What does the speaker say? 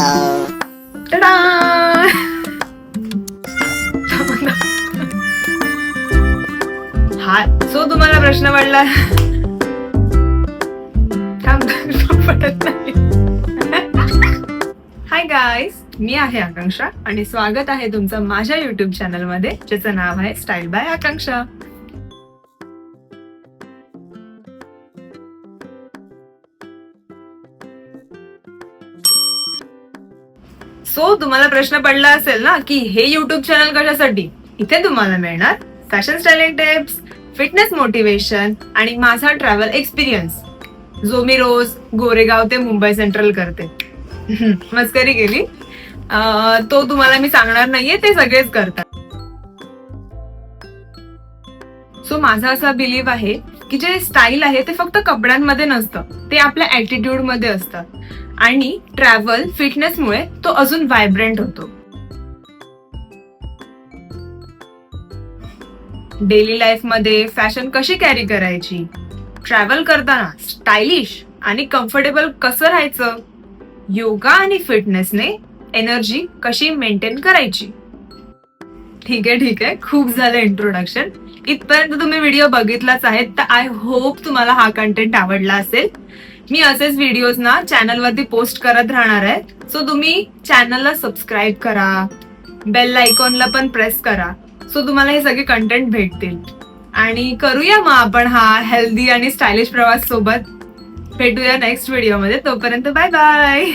हाय, so तुम्हाला प्रश्न पडला पडत नाही. हाय गाईज, मी आहे आकांक्षा आणि स्वागत आहे तुमचं माझ्या युट्यूब चॅनल मध्ये, ज्याचं नाव आहे स्टाईल बाय आकांक्षा. सो तुम्हाला प्रश्न पडला असेल ना की हे युट्यूब चॅनल कशासाठी. इथे तुम्हाला मिळणार fashion styling tips, fitness motivation आणि माझा ट्रॅव्हल एक्सपिरियन्स, जो मी रोज गोरेगाव ते मुंबई सेंट्रल करते. मस्करी केली. तो तुम्हाला मी सांगणार नाहीये, ते सगळेच करतात. सो माझा असा बिलीव्ह आहे की जे स्टाईल आहे ते फक्त कपड्यांमध्ये नसतं, ते आपल्या ऍटिट्यूड मध्ये असतं आणि ट्रॅव्हल फिटनेसमुळे तो अजून व्हायब्रंट होतो. डेली लाईफ मध्ये फॅशन कशी कॅरी करायची, ट्रॅव्हल करताना स्टायलिश आणि कम्फर्टेबल कसं राहायचं, योगा आणि फिटनेसने एनर्जी कशी मेंटेन करायची. ठीक आहे, खूप झालं इंट्रोडक्शन. इथपर्यंत तुम्ही व्हिडिओ बघितलाच आहेत, तर आय होप तुम्हाला हा कंटेंट आवडला असेल. मी असेच व्हिडिओज ना चॅनलवरती पोस्ट करत राहणार आहे. सो तुम्ही चॅनलला सबस्क्राईब करा, बेल आयकॉनला पण प्रेस करा, सो तुम्हाला हे सगळे कंटेंट भेटतील. आणि करूया मग आपण हा हेल्दी आणि स्टायलिश प्रवास सोबत. भेटूया नेक्स्ट व्हिडिओमध्ये. तोपर्यंत बाय बाय.